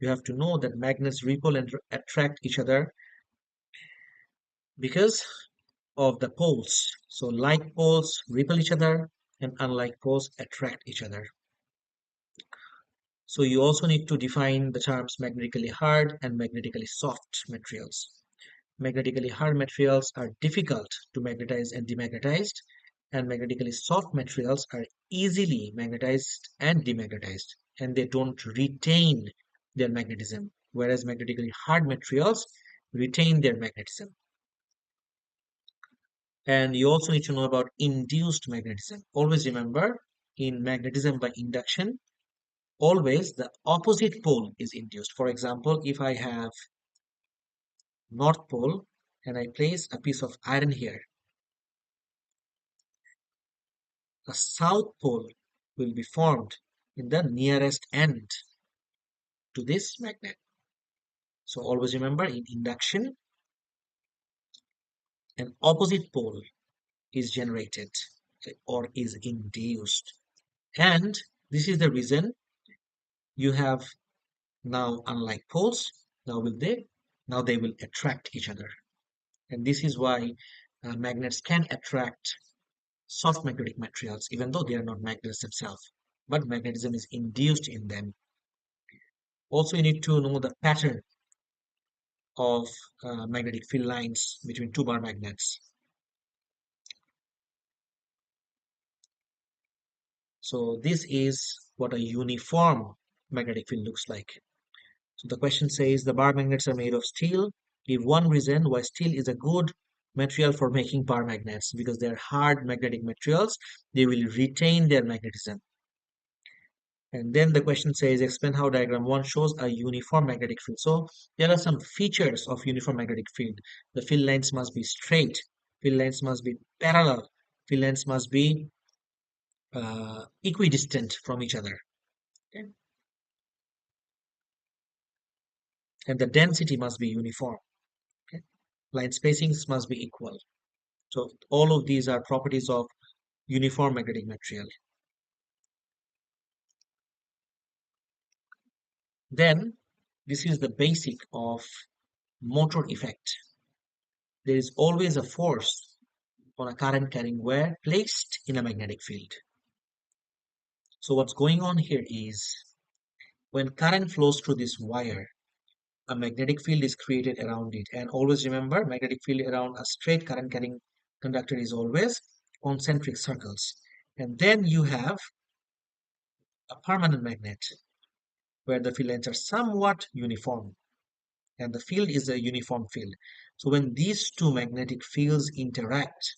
Speaker 1: You have to know that magnets repel and attract each other because of the poles. So like poles repel each other and unlike poles attract each other. So you also need to define the terms magnetically hard and magnetically soft materials. Magnetically hard materials are difficult to magnetize and demagnetized, and magnetically soft materials are easily magnetized and demagnetized, and they don't retain their magnetism, whereas magnetically hard materials retain their magnetism. And you also need to know about induced magnetism. Always remember in magnetism by induction, always the opposite pole is induced. For example, if I have North Pole and I place a piece of iron here, a South Pole will be formed in the nearest end to this magnet. So always remember, in induction, an opposite pole is generated or is induced. And this is the reason you have now unlike poles. Now they will attract each other. And this is why magnets can attract soft magnetic materials, even though they are not magnets themselves. But magnetism is induced in them. Also, you need to know the pattern of magnetic field lines between two bar magnets. So this is what a uniform magnetic field looks like. So the question says the bar magnets are made of steel. Give one reason why steel is a good material for making bar magnets, because they're hard magnetic materials. They will retain their magnetism. And then the question says explain how diagram 1 shows a uniform magnetic field. So there are some features of uniform magnetic field. The field lines must be straight. Field lines must be parallel. Field lines must be equidistant from each other. Okay? And the density must be uniform. Okay? Line spacings must be equal. So all of these are properties of uniform magnetic material. Then this is the basic of motor effect. There is always a force on a current carrying wire placed in a magnetic field. So what's going on here is when current flows through this wire, a magnetic field is created around it. And always remember, magnetic field around a straight current carrying conductor is always concentric circles. And then you have a permanent magnet where the field lines are somewhat uniform and the field is a uniform field. So when these two magnetic fields interact,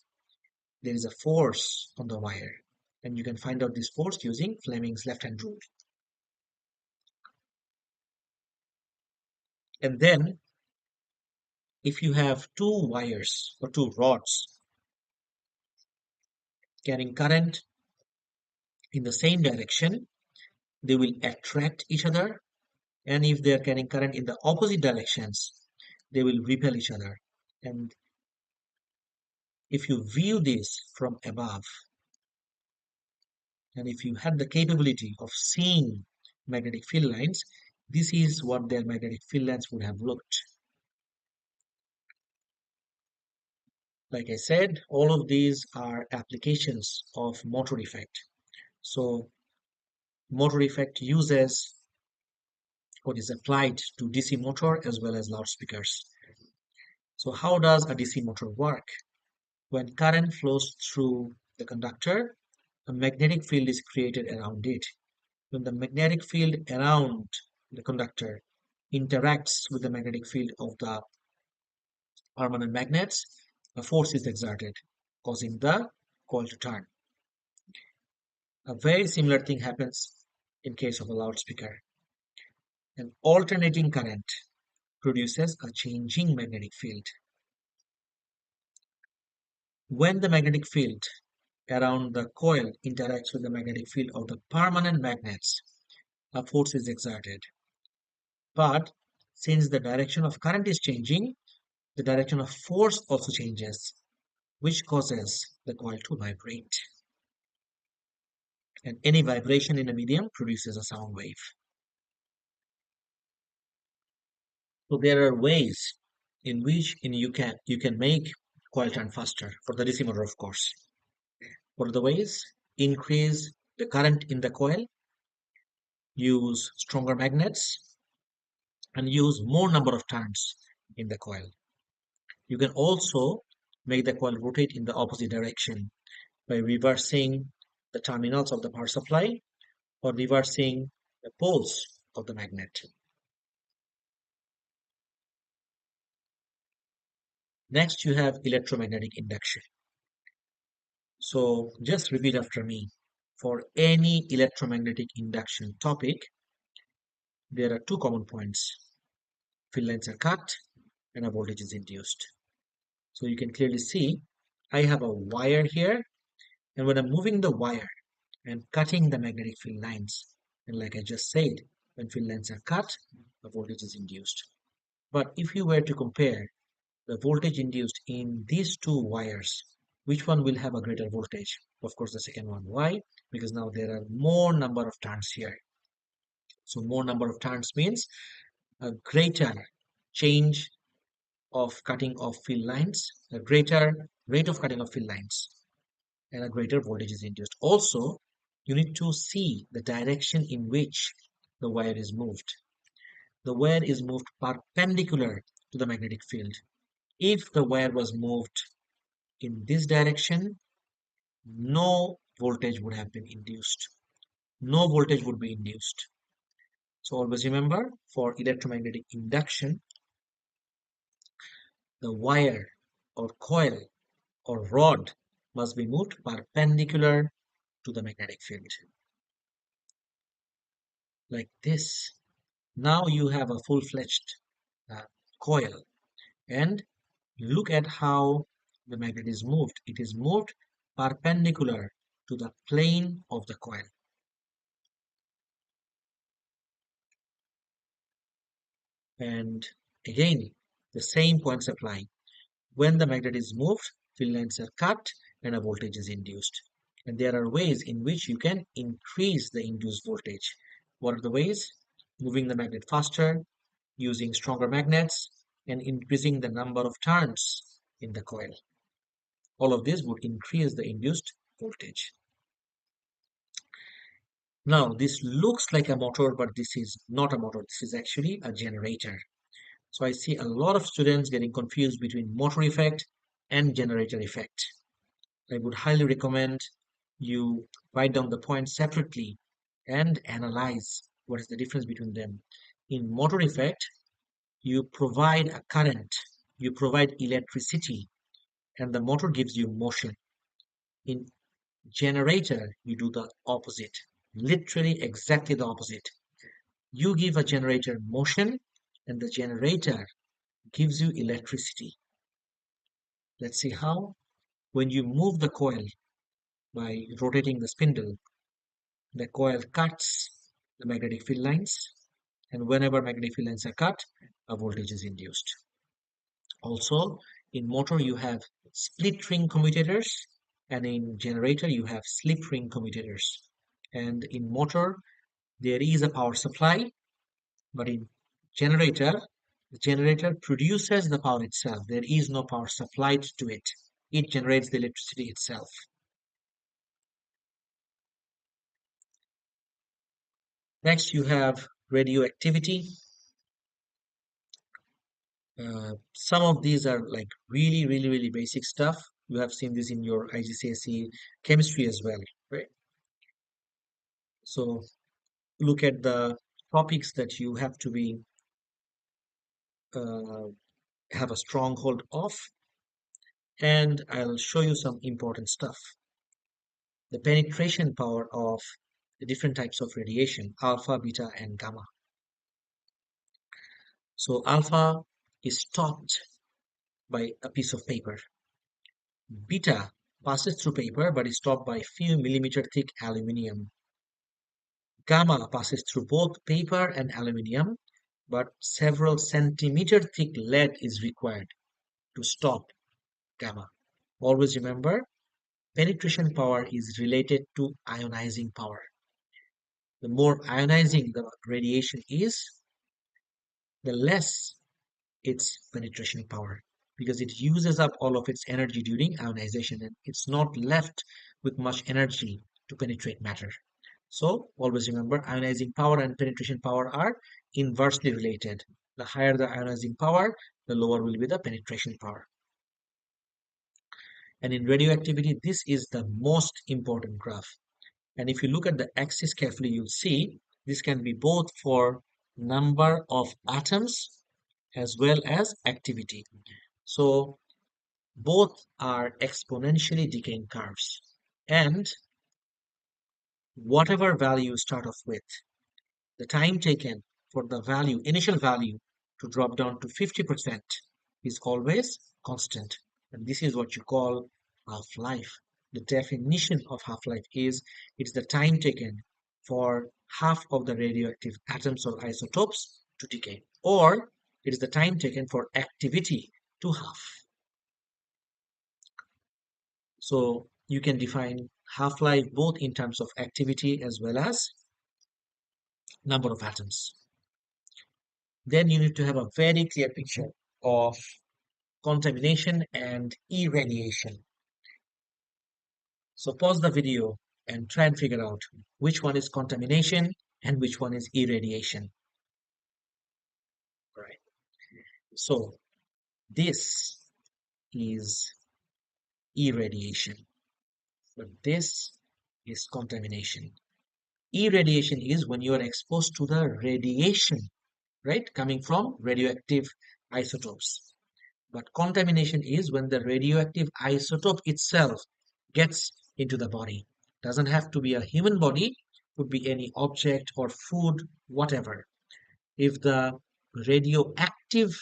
Speaker 1: there is a force on the wire. And you can find out this force using Fleming's left-hand rule. And then if you have two wires or two rods carrying current in the same direction, they will attract each other. And if they are carrying current in the opposite directions, they will repel each other. And if you view this from above, and if you had the capability of seeing magnetic field lines, this is what their magnetic field lines would have looked. Like I said, all of these are applications of motor effect. So motor effect uses what is applied to DC motor as well as loudspeakers. So how does a DC motor work? When current flows through the conductor, a magnetic field is created around it. When the magnetic field around the conductor interacts with the magnetic field of the permanent magnets, a force is exerted, causing the coil to turn. A very similar thing happens in case of a loudspeaker. An alternating current produces a changing magnetic field. When the magnetic field around the coil interacts with the magnetic field of the permanent magnets, a force is exerted. But since the direction of current is changing, the direction of force also changes, which causes the coil to vibrate. And any vibration in a medium produces a sound wave. So there are ways in which you can make coil turn faster for the DC motor, of course. What are the ways? Increase the current in the coil, use stronger magnets, and use more number of turns in the coil. You can also make the coil rotate in the opposite direction by reversing the terminals of the power supply or reversing the poles of the magnet. Next, you have electromagnetic induction. So just repeat after me. for any electromagnetic induction topic, there are two common points. Field lines are cut and a voltage is induced. So you can clearly see I have a wire here, and when I'm moving the wire and cutting the magnetic field lines, and like I just said, when field lines are cut, a voltage is induced. But if you were to compare the voltage induced in these two wires, which one will have a greater voltage? Of course, the second one. Why? Because now there are more number of turns here. So more number of turns means a greater change of cutting of field lines, a greater rate of cutting of field lines, and a greater voltage is induced. Also, you need to see the direction in which the wire is moved. The wire is moved perpendicular to the magnetic field. If the wire was moved in this direction, no voltage would have been induced. No voltage would be induced. So always remember, for electromagnetic induction, the wire or coil or rod must be moved perpendicular to the magnetic field. Like this. Now you have a full-fledged coil, and look at how the magnet is moved. It is moved perpendicular to the plane of the coil. And again, the same points apply. When the magnet is moved, field lines are cut and a voltage is induced. And there are ways in which you can increase the induced voltage. What are the ways? Moving the magnet faster, using stronger magnets, and increasing the number of turns in the coil. All of this would increase the induced voltage. Now, this looks like a motor, but this is not a motor. This is actually a generator. So I see a lot of students getting confused between motor effect and generator effect. I would highly recommend you write down the points separately and analyze what is the difference between them. In motor effect, you provide a current, you provide electricity, and the motor gives you motion. In generator, you do the opposite, literally exactly the opposite. You give a generator motion, and the generator gives you electricity. Let's see how. When you move the coil by rotating the spindle, the coil cuts the magnetic field lines, and whenever magnetic field lines are cut, a voltage is induced. Also, in motor you have split ring commutators, and in generator you have slip ring commutators. And in motor there is a power supply, but in generator, the generator produces the power itself. There is no power supplied to it. It generates the electricity itself. Next, you have radioactivity. Some of these are like really basic stuff. You have seen this in your IGCSE chemistry as well, right? So look at the topics that you have to be uh, have a stronghold of, and I'll show you some important stuff. The penetration power of the different types of radiation, alpha, beta, and gamma. So alpha is stopped by a piece of paper. Beta passes through paper but is stopped by few millimeter thick aluminium. Gamma passes through both paper and aluminium, but several centimeter thick lead is required to stop gamma. Always remember, penetration power is related to ionizing power. The more ionizing the radiation is, the less its penetration power, because it uses up all of its energy during ionization and it's not left with much energy to penetrate matter. So always remember, ionizing power and penetration power are inversely related. The higher the ionizing power, the lower will be the penetration power. And in radioactivity, this is the most important graph. And if you look at the axis carefully, you'll see this can be both for number of atoms as well as activity. So both are exponentially decaying curves. And whatever value you start off with, the time taken for the value, initial value, to drop down to 50% is always constant. And this is what you call half-life. The definition of half-life is it's the time taken for half of the radioactive atoms or isotopes to decay, or it is the time taken for activity to half. So you can define half-life both in terms of activity as well as number of atoms. Then you need to have a very clear picture of contamination and irradiation. So pause the video and try and figure out which one is contamination and which one is irradiation. Right. So this is irradiation, but this is contamination. Irradiation is when you are exposed to the radiation, right, coming from radioactive isotopes. But contamination is when the radioactive isotope itself gets into the body. Doesn't have to be a human body, could be any object or food, whatever. If the radioactive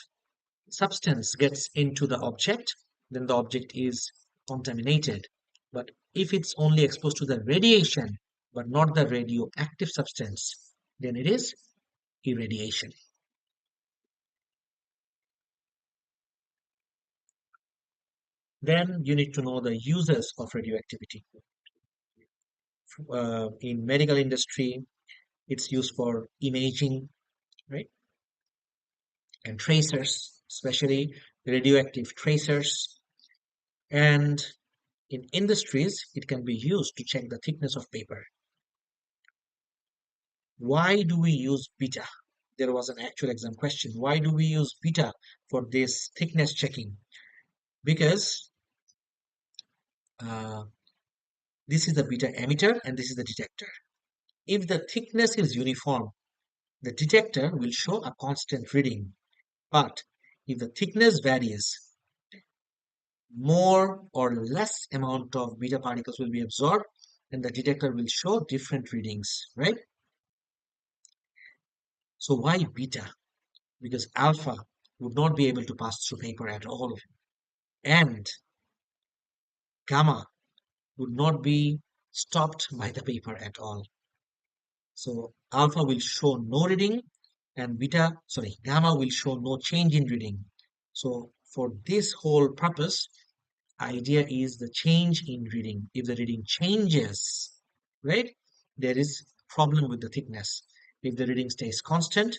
Speaker 1: substance gets into the object, then the object is contaminated. But if it's only exposed to the radiation, but not the radioactive substance, then it is irradiation. Then you need to know the uses of radioactivity. In medical industry, it's used for imaging, right? And tracers, especially radioactive tracers. And in industries, it can be used to check the thickness of paper. Why do we use beta? There was an actual exam question. Why do we use beta for this thickness checking? Because uh, this is the beta emitter and this is the detector. If the thickness is uniform, the detector will show a constant reading. But if the thickness varies, more or less amount of beta particles will be absorbed and the detector will show different readings, right? So why beta? Because alpha would not be able to pass through paper at all, and gamma would not be stopped by the paper at all. So alpha will show no reading and gamma will show no change in reading. So for this whole purpose, idea is the change in reading. If the reading changes, right, there is problem with the thickness. If the reading stays constant,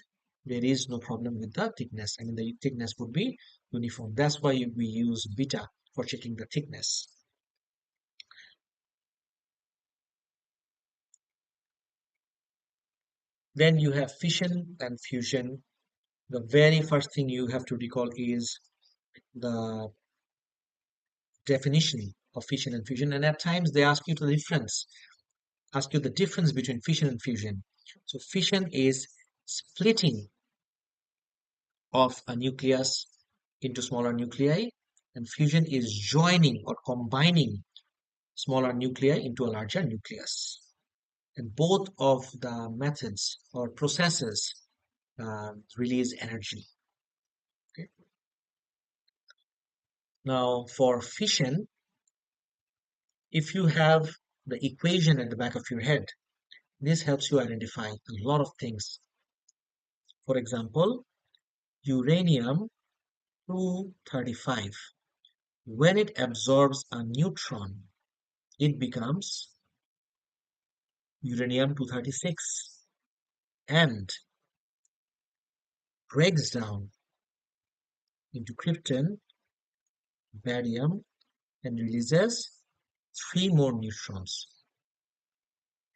Speaker 1: there is no problem with the thickness. I mean, the thickness would be uniform. That's why we use beta for checking the thickness. Then you have fission and fusion. The very first thing you have to recall is the definition of fission and fusion. And at times they ask you the difference between fission and fusion. So fission is splitting of a nucleus into smaller nuclei, and fusion is joining or combining smaller nuclei into a larger nucleus. And both of the methods or processes release energy. Okay. Now, for fission, if you have the equation at the back of your head, this helps you identify a lot of things. For example, uranium 235. When it absorbs a neutron, it becomes uranium 236 and breaks down into krypton, barium, and releases three more neutrons.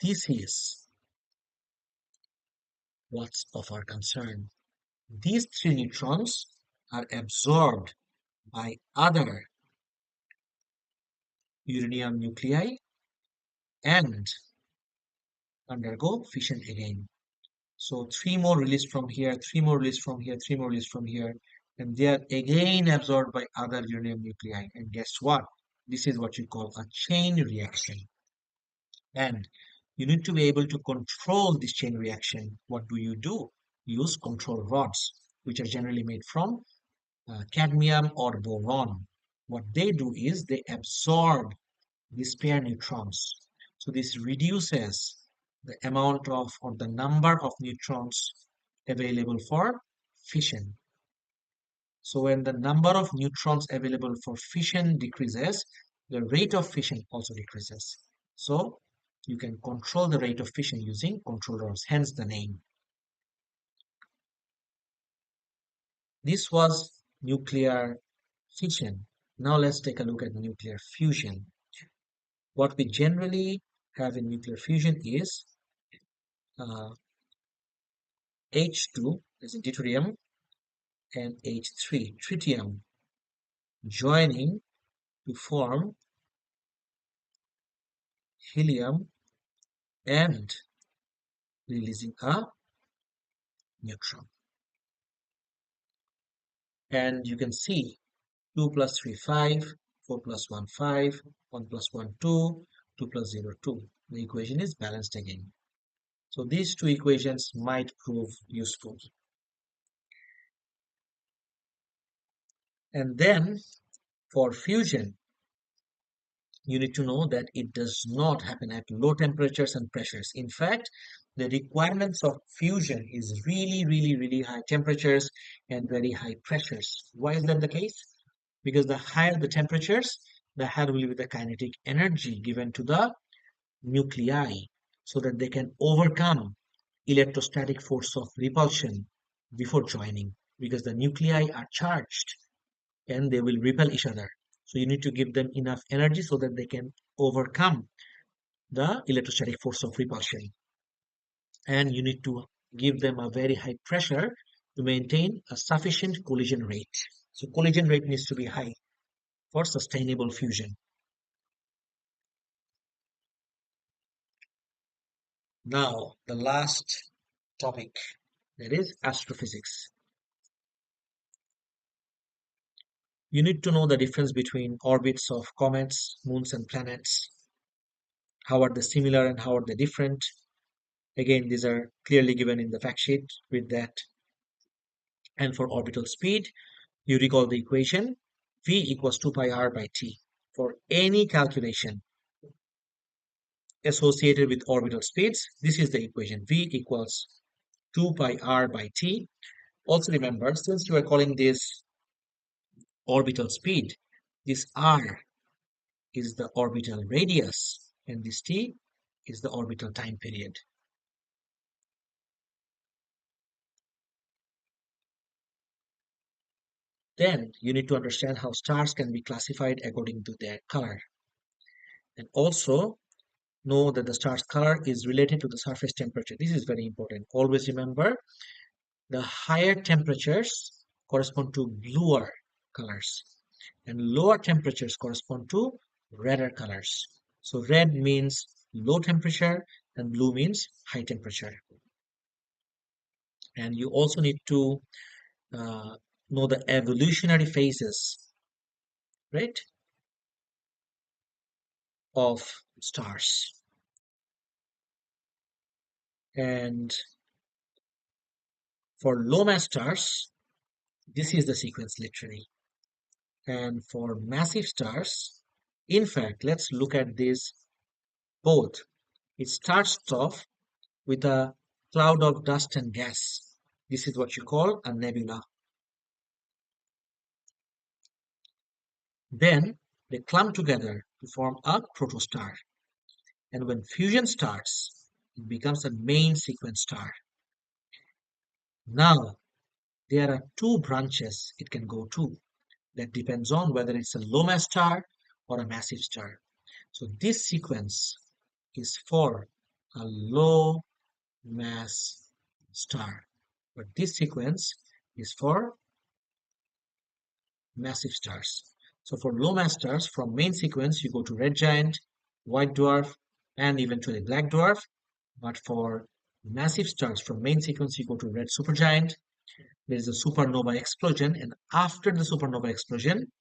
Speaker 1: This is what's of our concern. These three neutrons are absorbed by other uranium nuclei and undergo fission again. So three more released from here, three more released from here, three more released from here, and they are again absorbed by other uranium nuclei. And guess what? This is what you call a chain reaction. And you need to be able to control this chain reaction. What do? Use control rods, which are generally made from cadmium or boron. What they do is they absorb these pair neutrons. So this reduces the amount of or the number of neutrons available for fission. So when the number of neutrons available for fission decreases, the rate of fission also decreases. So you can control the rate of fission using control rods, hence the name. This was nuclear fission. Now let's take a look at nuclear fusion. What we generally have in nuclear fusion is H2, as in deuterium, and H3, tritium, joining to form helium and releasing a neutron. And you can see 2 plus 3, 5, 4 plus 1, 5, 1 plus 1, 2, 2 plus 0, 2. The equation is balanced again. So these two equations might prove useful. And then for fusion, you need to know that it does not happen at low temperatures and pressures. In fact, the requirements of fusion is really high temperatures and very high pressures. Why is that the case? Because the higher the temperatures, the higher will be the kinetic energy given to the nuclei so that they can overcome electrostatic force of repulsion before joining, because the nuclei are charged and they will repel each other. So you need to give them enough energy so that they can overcome the electrostatic force of repulsion. And you need to give them a very high pressure to maintain a sufficient collision rate. So collision rate needs to be high for sustainable fusion. Now, the last topic, that is astrophysics. You need to know the difference between orbits of comets, moons, and planets. How are they similar and how are they different? Again, these are clearly given in the fact sheet with that. And for orbital speed, you recall the equation V equals 2 pi r by t. For any calculation associated with orbital speeds, this is the equation V equals 2 pi r by t. Also remember, since you are calling this orbital speed, this r is the orbital radius and this t is the orbital time period. Then you need to understand how stars can be classified according to their color. And also know that the star's color is related to the surface temperature. This is very important. Always remember, the higher temperatures correspond to bluer colors and lower temperatures correspond to redder colors. So red means low temperature and blue means high temperature. And you also need to know the evolutionary phases, right, of stars. And for low mass stars, this is the sequence literally. And for massive stars, in fact, let's look at this both. It starts off with a cloud of dust and gas. This is what you call a nebula. Then they clump together to form a protostar. And when fusion starts, it becomes a main sequence star. Now, there are two branches it can go to. That depends on whether it's a low mass star or a massive star. So this sequence is for a low mass star, but this sequence is for massive stars. So for low mass stars, from main sequence you go to red giant, white dwarf, and eventually black dwarf. But for massive stars, from main sequence you go to red supergiant. There is a supernova explosion, and after the supernova explosion,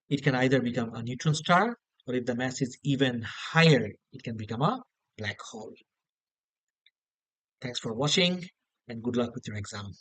Speaker 1: it can either become a neutron star or if the mass is even higher, it can become a black hole. Thanks for watching and good luck with your exam.